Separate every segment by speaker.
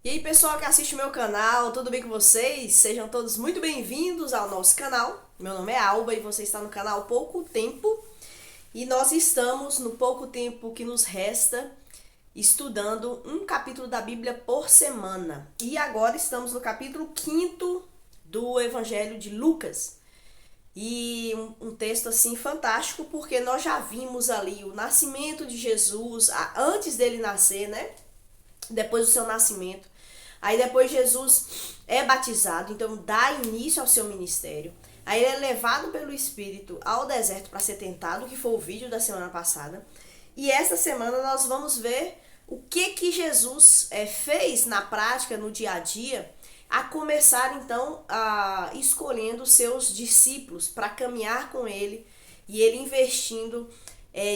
Speaker 1: E aí, pessoal que assiste o meu canal, tudo bem com vocês? Sejam todos muito bem-vindos ao nosso canal. Meu nome é Alba e você está no canal Pouco Tempo. E nós estamos no pouco tempo que nos resta estudando um capítulo da Bíblia por semana. E agora estamos no capítulo 5º do Evangelho de Lucas. E um texto assim fantástico, porque nós já vimos ali o nascimento de Jesus, antes dele nascer, né? Depois do seu nascimento. Aí depois Jesus é batizado, então dá início ao seu ministério. Aí ele é levado pelo Espírito ao deserto para ser tentado, que foi o vídeo da semana passada. E essa semana nós vamos ver o que Jesus fez na prática, no dia a dia, a começar então escolhendo seus discípulos para caminhar com ele e ele investindo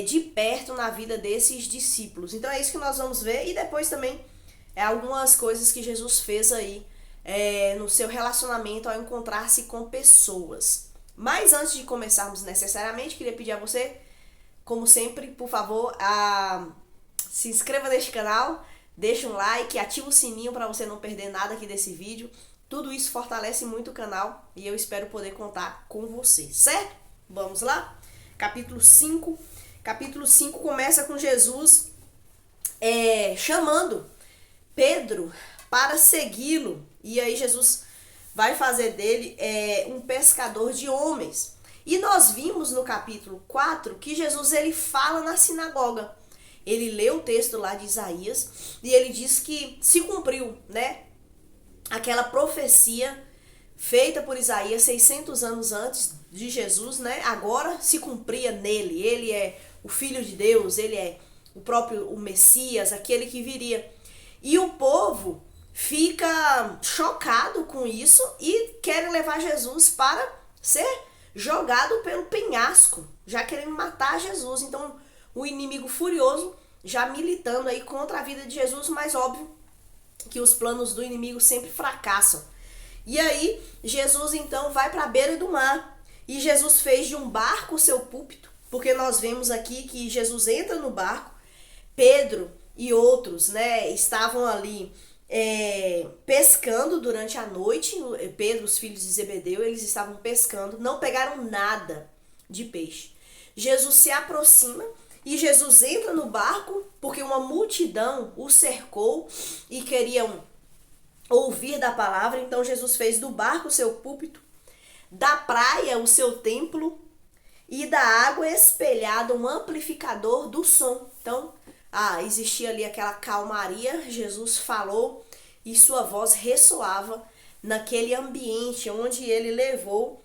Speaker 1: de perto na vida desses discípulos. Então é isso que nós vamos ver e depois também algumas coisas que Jesus fez aí no seu relacionamento ao encontrar-se com pessoas. Mas antes de começarmos necessariamente, queria pedir a você, como sempre, por favor, se inscreva neste canal, deixa um like, ativa o sininho para você não perder nada aqui desse vídeo. Tudo isso fortalece muito o canal e eu espero poder contar com você, certo? Vamos lá? Capítulo 5. Capítulo 5 começa com Jesus chamando Pedro para segui-lo. E aí Jesus vai fazer dele um pescador de homens. E nós vimos no capítulo 4 que Jesus ele fala na sinagoga. Ele lê o texto lá de Isaías e ele diz que se cumpriu, né? Aquela profecia feita por Isaías 600 anos antes de Jesus, né? Agora se cumpria nele. Ele é o Filho de Deus, ele é o próprio Messias, aquele que viria. E o povo fica chocado com isso e querem levar Jesus para ser jogado pelo penhasco, já querendo matar Jesus. Então o inimigo furioso já militando aí contra a vida de Jesus, mas óbvio que os planos do inimigo sempre fracassam. E aí Jesus então vai para a beira do mar e Jesus fez de um barco o seu púlpito, porque nós vemos aqui que Jesus entra no barco, Pedro e outros, né, estavam ali pescando durante a noite. Pedro, os filhos de Zebedeu, eles estavam pescando, não pegaram nada de peixe. Jesus se aproxima e Jesus entra no barco porque uma multidão o cercou e queriam ouvir da palavra. Então Jesus fez do barco o seu púlpito, da praia o seu templo e da água espelhada um amplificador do som. Então existia ali aquela calmaria, Jesus falou e sua voz ressoava naquele ambiente onde ele levou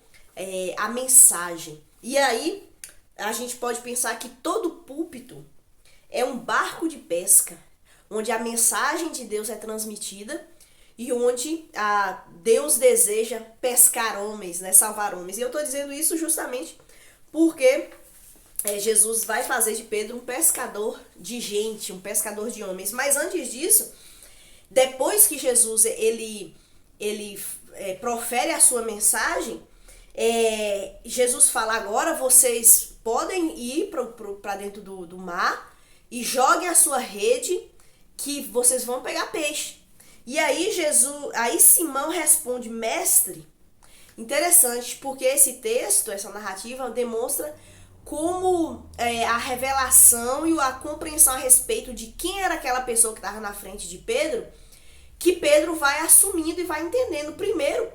Speaker 1: a mensagem. E aí a gente pode pensar que todo púlpito é um barco de pesca, onde a mensagem de Deus é transmitida e onde Deus deseja pescar homens, né, salvar homens. E eu estou dizendo isso justamente porque Jesus vai fazer de Pedro um pescador de gente, um pescador de homens. Mas antes disso, depois que Jesus ele profere a sua mensagem, Jesus fala: agora vocês podem ir para dentro do mar e joguem a sua rede que vocês vão pegar peixe. E aí aí Simão responde: mestre. Interessante, porque esse texto, essa narrativa demonstra como a revelação e a compreensão a respeito de quem era aquela pessoa que estava na frente de Pedro, que Pedro vai assumindo e vai entendendo. Primeiro,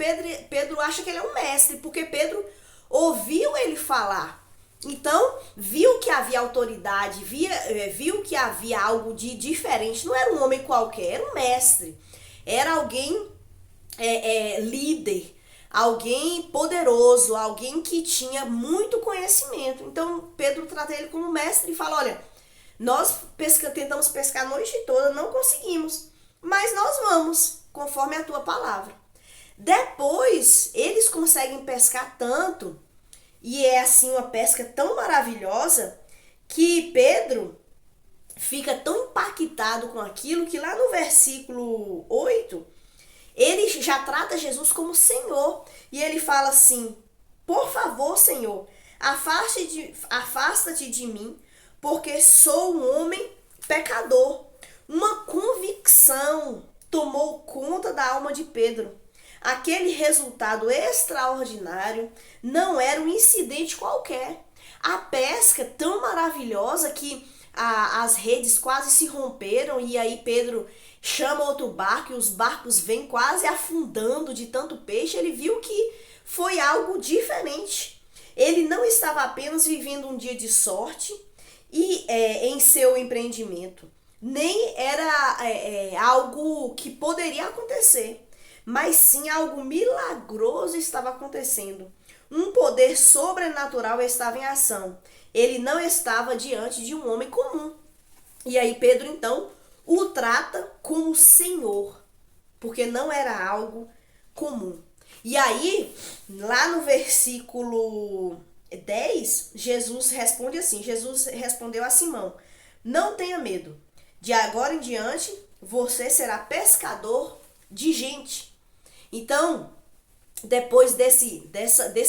Speaker 1: Pedro acha que ele é um mestre, porque Pedro ouviu ele falar. Então, viu que havia autoridade, viu que havia algo de diferente. Não era um homem qualquer, era um mestre. Era alguém líder, alguém poderoso, alguém que tinha muito conhecimento. Então Pedro trata ele como mestre e fala: olha, nós tentamos pescar a noite toda, não conseguimos, mas nós vamos, conforme a tua palavra. Depois eles conseguem pescar tanto, e é assim uma pesca tão maravilhosa, que Pedro fica tão impactado com aquilo que lá no versículo 8 ele já trata Jesus como Senhor. E ele fala assim: por favor, Senhor, afasta-te de mim, porque sou um homem pecador. Uma convicção tomou conta da alma de Pedro. Aquele resultado extraordinário não era um incidente qualquer. A pesca tão maravilhosa que as redes quase se romperam e aí Pedro chama outro barco e os barcos vêm quase afundando de tanto peixe. Ele viu que foi algo diferente. Ele não estava apenas vivendo um dia de sorte e em seu empreendimento, nem era algo que poderia acontecer, mas sim algo milagroso estava acontecendo. Um poder sobrenatural estava em ação. Ele não estava diante de um homem comum. E aí Pedro então o trata como Senhor, porque não era algo comum. E aí, lá no versículo 10, Jesus responde assim: Jesus respondeu a Simão: não tenha medo, de agora em diante você será pescador de gente. Então, depois desse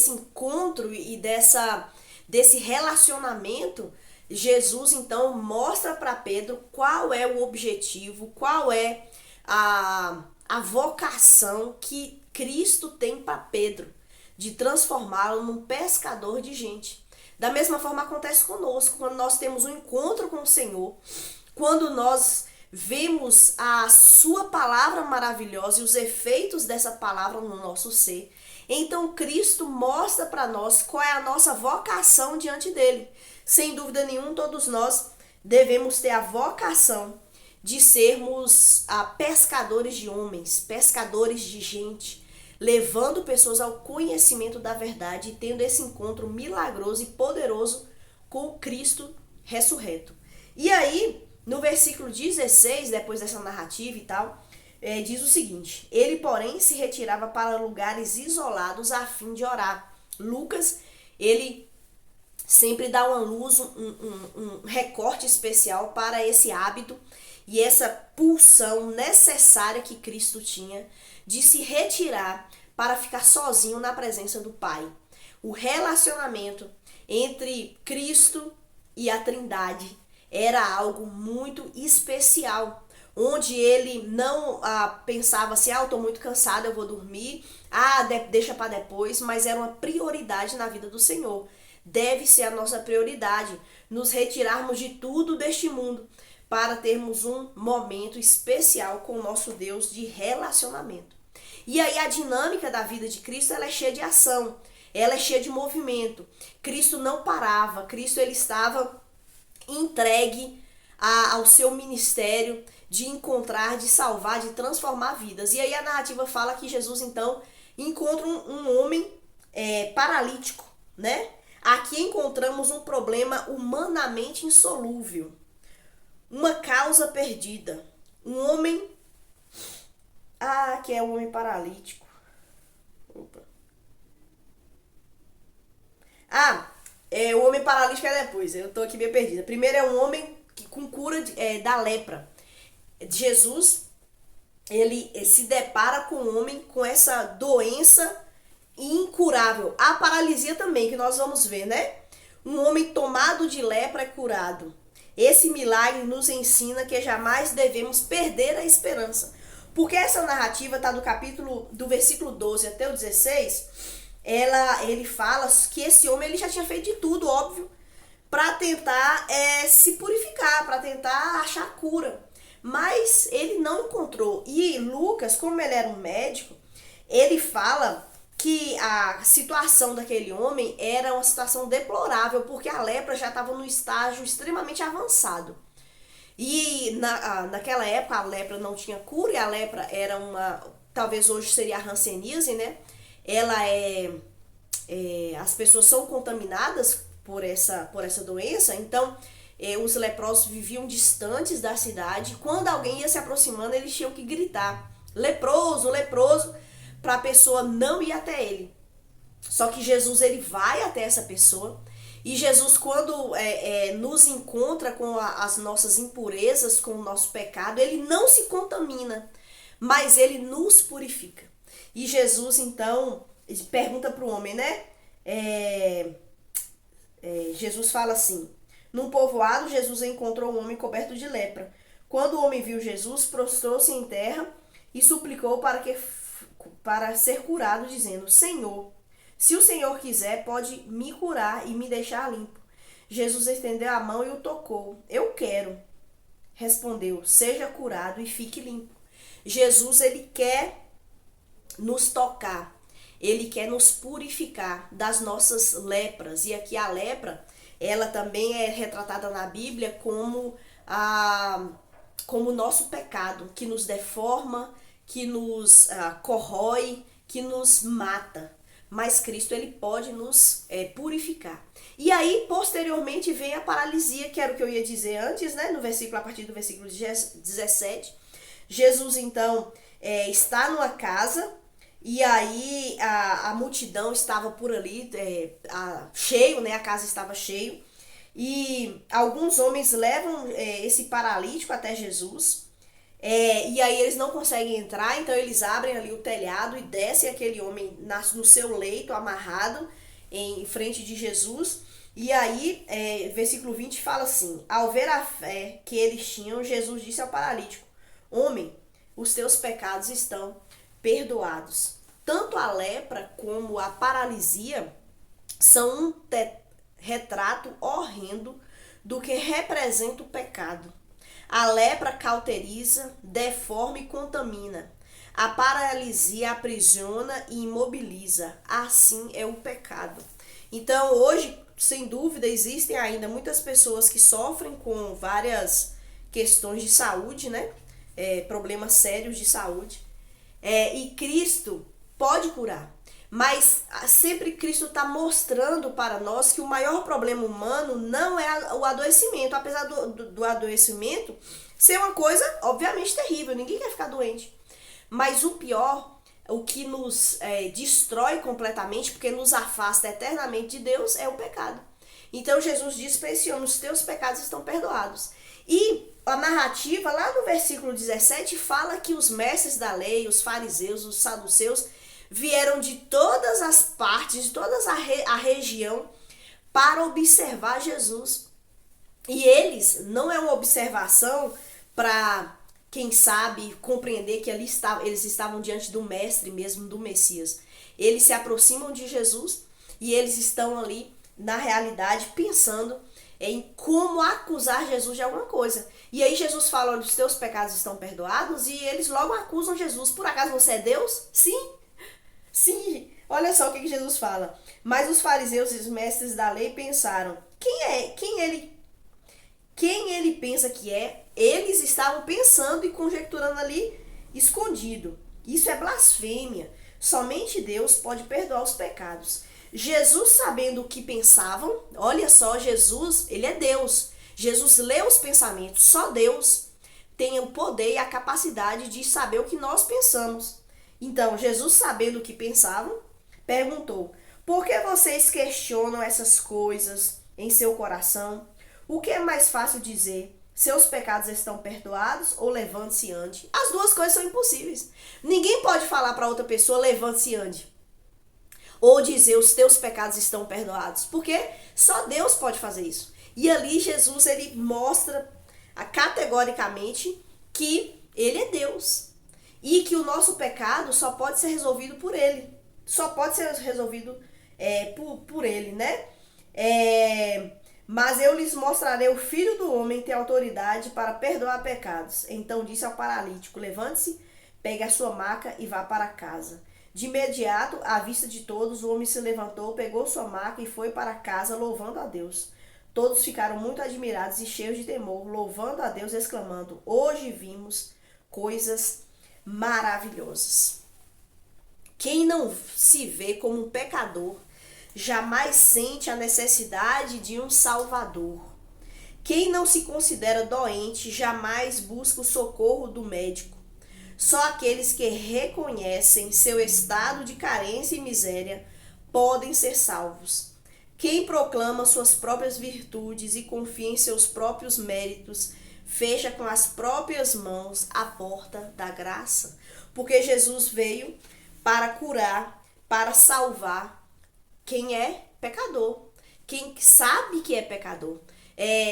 Speaker 1: encontro e desse relacionamento, Jesus então mostra para Pedro qual é o objetivo, qual é a vocação que Cristo tem para Pedro, de transformá-lo num pescador de gente. Da mesma forma acontece conosco, quando nós temos um encontro com o Senhor, quando nós vemos a sua palavra maravilhosa e os efeitos dessa palavra no nosso ser, então Cristo mostra para nós qual é a nossa vocação diante dele. Sem dúvida nenhuma, todos nós devemos ter a vocação de sermos pescadores de homens, pescadores de gente, levando pessoas ao conhecimento da verdade e tendo esse encontro milagroso e poderoso com o Cristo ressurreto. E aí, no versículo 16, depois dessa narrativa e tal, diz o seguinte: ele, porém, se retirava para lugares isolados a fim de orar. Lucas, ele sempre dá uma luz, um recorte especial para esse hábito e essa pulsão necessária que Cristo tinha de se retirar para ficar sozinho na presença do Pai. O relacionamento entre Cristo e a Trindade era algo muito especial, onde ele não pensava assim: eu estou muito cansado, eu vou dormir, deixa para depois, mas era uma prioridade na vida do Senhor. Deve ser a nossa prioridade, nos retirarmos de tudo deste mundo, para termos um momento especial com o nosso Deus de relacionamento. E aí a dinâmica da vida de Cristo, ela é cheia de ação, ela é cheia de movimento. Cristo não parava, Cristo ele estava entregue ao seu ministério de encontrar, de salvar, de transformar vidas. E aí a narrativa fala que Jesus então encontra um homem paralítico, né? Aqui encontramos um problema humanamente insolúvel, uma causa perdida, um homem que é um homem paralítico. Opa. O homem paralítico é depois, eu tô aqui meio perdida. Primeiro é um homem com cura da lepra. Jesus, ele se depara com um homem com essa doença incurável. A paralisia também, que nós vamos ver, né? Um homem tomado de lepra é curado. Esse milagre nos ensina que jamais devemos perder a esperança. Porque essa narrativa está do versículo 12 até o 16, ele fala que esse homem ele já tinha feito de tudo, óbvio, para tentar se purificar, para tentar achar cura. Mas ele não encontrou. E Lucas, como ele era um médico, ele fala que a situação daquele homem era uma situação deplorável, porque a lepra já estava no estágio extremamente avançado. E naquela época a lepra não tinha cura, e a lepra era talvez hoje seria a hanseníase, né? Ela as pessoas são contaminadas por essa doença, então os leprosos viviam distantes da cidade. Quando alguém ia se aproximando, eles tinham que gritar: leproso, leproso, para a pessoa não ir até ele. Só que Jesus ele vai até essa pessoa. E Jesus, quando nos encontra com as nossas impurezas, com o nosso pecado, ele não se contamina, mas ele nos purifica. E Jesus, então, pergunta para o homem, né? Jesus fala assim: num povoado, Jesus encontrou um homem coberto de lepra. Quando o homem viu Jesus, prostrou-se em terra, e suplicou para ser curado, dizendo: Senhor, se o Senhor quiser, pode me curar e me deixar limpo. Jesus estendeu a mão e o tocou. Eu quero. Respondeu: seja curado e fique limpo. Jesus, ele quer nos tocar. Ele quer nos purificar das nossas lepras. E aqui a lepra, ela também é retratada na Bíblia como o nosso pecado, que nos deforma, que nos corrói, que nos mata. Mas Cristo, ele pode nos purificar. E aí, posteriormente, vem a paralisia, que era o que eu ia dizer antes, né? A partir do versículo 17. Jesus, então, está numa casa, e aí a multidão estava por ali, cheio, né? A casa estava cheia. E alguns homens levam esse paralítico até Jesus. E aí eles não conseguem entrar, então eles abrem ali o telhado e descem aquele homem no seu leito, amarrado, em frente de Jesus. E aí, versículo 20 fala assim: ao ver a fé que eles tinham, Jesus disse ao paralítico: homem, os teus pecados estão perdoados. Tanto a lepra como a paralisia são um retrato horrendo do que representa o pecado. A lepra cauteriza, deforma e contamina. A paralisia aprisiona e imobiliza. Assim é o pecado. Então, hoje, sem dúvida, existem ainda muitas pessoas que sofrem com várias questões de saúde, né? Problemas sérios de saúde. E Cristo pode curar. Mas sempre Cristo está mostrando para nós que o maior problema humano não é o adoecimento. Apesar do adoecimento ser uma coisa, obviamente, terrível. Ninguém quer ficar doente. Mas o pior, o que nos destrói completamente, porque nos afasta eternamente de Deus, é o pecado. Então Jesus disse para esse homem: os teus pecados estão perdoados. E a narrativa, lá no versículo 17, fala que os mestres da lei, os fariseus, os saduceus, vieram de todas as partes, de toda a região, para observar Jesus. E eles, não é uma observação para, quem sabe, compreender que eles estavam diante do mestre mesmo, do Messias. Eles se aproximam de Jesus e eles estão ali, na realidade, pensando em como acusar Jesus de alguma coisa. E aí Jesus fala: olha, os teus pecados estão perdoados, e eles logo acusam Jesus: por acaso você é Deus? Sim, olha só o que Jesus fala. Mas os fariseus e os mestres da lei pensaram: quem ele pensa que é? Eles estavam pensando e conjecturando ali, escondido. Isso é blasfêmia. Somente Deus pode perdoar os pecados. Jesus, sabendo o que pensavam, olha só, Jesus, ele é Deus. Jesus lê os pensamentos. Só Deus tem o poder e a capacidade de saber o que nós pensamos. Então, Jesus, sabendo o que pensavam, perguntou: por que vocês questionam essas coisas em seu coração? O que é mais fácil dizer? Seus pecados estão perdoados ou levante-se e ande? As duas coisas são impossíveis. Ninguém pode falar para outra pessoa: levante-se e ande. Ou dizer: os teus pecados estão perdoados. Porque só Deus pode fazer isso. E ali Jesus, ele mostra categoricamente que ele é Deus. E que o nosso pecado só pode ser resolvido por ele. Só pode ser resolvido por ele, né? Mas eu lhes mostrarei: o Filho do Homem tem autoridade para perdoar pecados. Então disse ao paralítico: levante-se, pegue a sua maca e vá para casa. De imediato, à vista de todos, o homem se levantou, pegou sua maca e foi para casa, louvando a Deus. Todos ficaram muito admirados e cheios de temor, louvando a Deus, exclamando: hoje vimos coisas maravilhosas. Quem não se vê como um pecador jamais sente a necessidade de um Salvador. Quem não se considera doente jamais busca o socorro do médico. Só aqueles que reconhecem seu estado de carência e miséria podem ser salvos. Quem proclama suas próprias virtudes e confia em seus próprios méritos fecha com as próprias mãos a porta da graça. Porque Jesus veio para curar, para salvar quem é pecador, quem sabe que é pecador.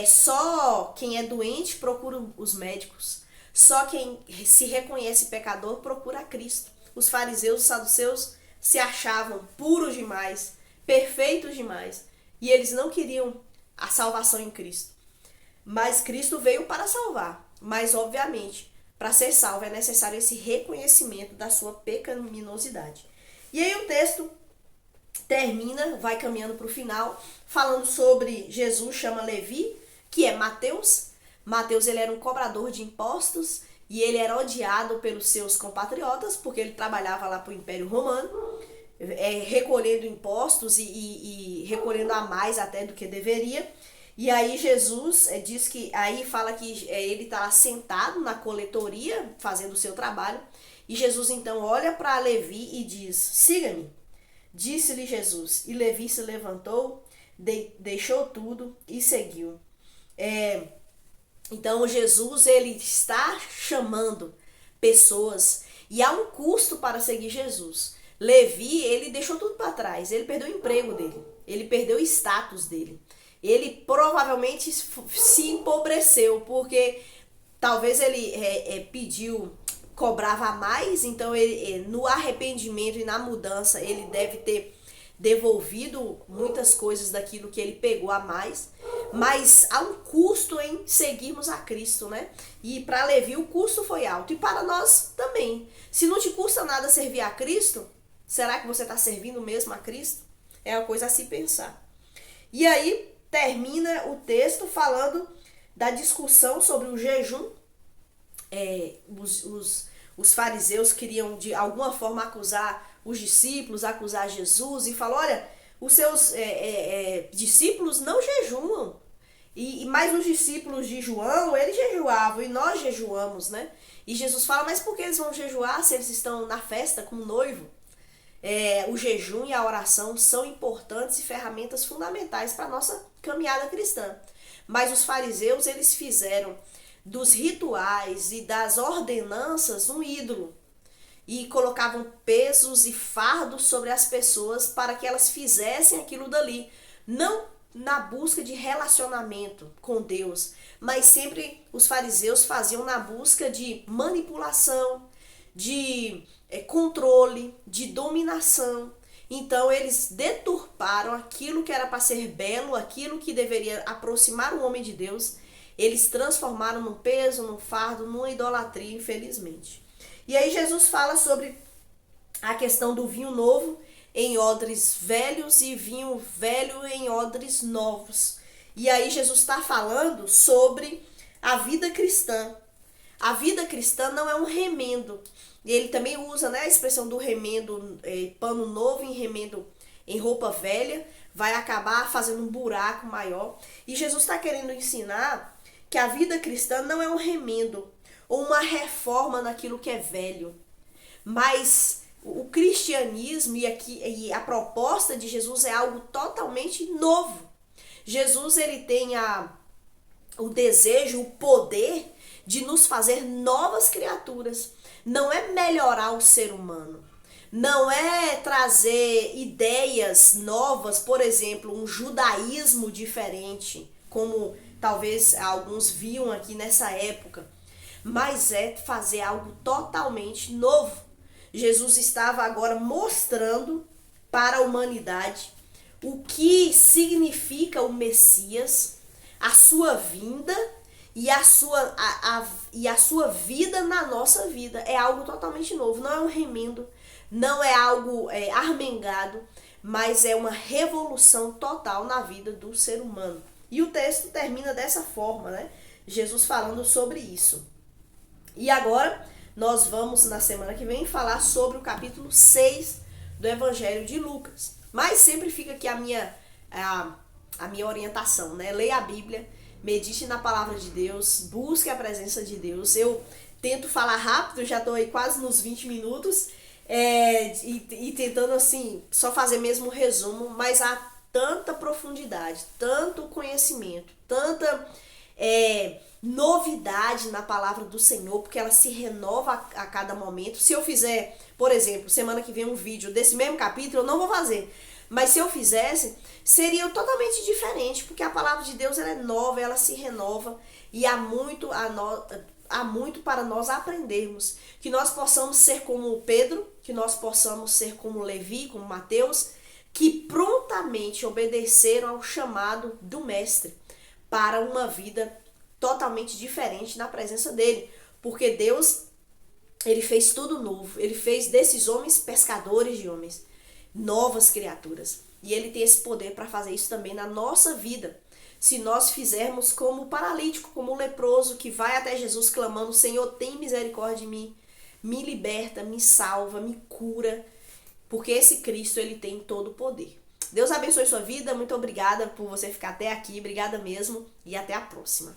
Speaker 1: Só quem é doente procura os médicos. Só quem se reconhece pecador procura Cristo. Os fariseus, os saduceus se achavam puros demais, perfeitos demais, e eles não queriam a salvação em Cristo. Mas Cristo veio para salvar. Mas, obviamente, para ser salvo é necessário esse reconhecimento da sua pecaminosidade. E aí o texto termina, vai caminhando para o final, falando sobre Jesus chama Levi, que é Mateus. Mateus, ele era um cobrador de impostos e ele era odiado pelos seus compatriotas, porque ele trabalhava lá para o Império Romano, recolhendo impostos e recolhendo a mais até do que deveria. E aí Jesus diz que, aí fala que ele está sentado na coletoria, fazendo o seu trabalho, e Jesus então olha para Levi e diz, siga-me. Disse-lhe Jesus, e Levi se levantou, deixou tudo e seguiu. Então Jesus, ele está chamando pessoas, e há um custo para seguir Jesus. Levi, ele deixou tudo para trás, ele perdeu o emprego dele, ele perdeu o status dele. Ele provavelmente se empobreceu, porque talvez ele cobrava mais, então ele, no arrependimento e na mudança, ele deve ter devolvido muitas coisas daquilo que ele pegou a mais, mas há um custo em seguirmos a Cristo, né? E para Levi o custo foi alto, e para nós também. Se não te custa nada servir a Cristo, será que você está servindo mesmo a Cristo? É uma coisa a se pensar. E aí termina o texto falando da discussão sobre o jejum. Os fariseus queriam de alguma forma acusar os discípulos, acusar Jesus, e falou, olha, os seus discípulos não jejuam, mas os discípulos de João, eles jejuavam e nós jejuamos, né? E Jesus fala, mas por que eles vão jejuar se eles estão na festa com o noivo? O jejum e a oração são importantes e ferramentas fundamentais para a nossa caminhada cristã. Mas os fariseus, eles fizeram dos rituais e das ordenanças um ídolo. E colocavam pesos e fardos sobre as pessoas para que elas fizessem aquilo dali. Não na busca de relacionamento com Deus, mas sempre os fariseus faziam na busca de manipulação, de controle, de dominação. Então eles deturparam aquilo que era para ser belo, aquilo que deveria aproximar o homem de Deus, eles transformaram num peso, num fardo, numa idolatria, infelizmente. E aí Jesus fala sobre a questão do vinho novo em odres velhos e vinho velho em odres novos. E aí Jesus está falando sobre a vida cristã. A vida cristã não é um remendo. Ele também usa, né, a expressão do remendo, pano novo em remendo em roupa velha, vai acabar fazendo um buraco maior. E Jesus está querendo ensinar que a vida cristã não é um remendo ou uma reforma naquilo que é velho. Mas o cristianismo e a proposta de Jesus é algo totalmente novo. Jesus, ele tem o desejo, o poder de nos fazer novas criaturas. Não é melhorar o ser humano. Não é trazer ideias novas, por exemplo, um judaísmo diferente, como talvez alguns viam aqui nessa época. Mas é fazer algo totalmente novo. Jesus estava agora mostrando para a humanidade o que significa o Messias, a sua vinda e a sua vida na nossa vida. É algo totalmente novo, não é um remendo, não é algo armengado, mas é uma revolução total na vida do ser humano. E o texto termina dessa forma, né? Jesus falando sobre isso. E agora nós vamos, na semana que vem, falar sobre o capítulo 6 do Evangelho de Lucas. Mas sempre fica aqui a minha orientação, né? Leia a Bíblia, medite na palavra de Deus, busque a presença de Deus. Eu tento falar rápido, já estou aí quase nos 20 minutos, e tentando assim, só fazer mesmo um resumo, mas há tanta profundidade, tanto conhecimento, tanta novidade na palavra do Senhor, porque ela se renova a cada momento. Se eu fizer, por exemplo, semana que vem um vídeo desse mesmo capítulo, eu não vou fazer. Mas se eu fizesse, seria totalmente diferente, porque a palavra de Deus ela é nova, ela se renova, e há muito há muito para nós aprendermos. Que nós possamos ser como Pedro, que nós possamos ser como Levi, como Mateus, que prontamente obedeceram ao chamado do Mestre para uma vida totalmente diferente na presença dele. Porque Deus, ele fez tudo novo. Ele fez desses homens pescadores de homens, novas criaturas. E ele tem esse poder para fazer isso também na nossa vida. Se nós fizermos como o paralítico, como o leproso, que vai até Jesus clamando: Senhor, tem misericórdia de mim, me liberta, me salva, me cura, porque esse Cristo, ele tem todo o poder. Deus abençoe sua vida, muito obrigada por você ficar até aqui, obrigada mesmo, e até a próxima.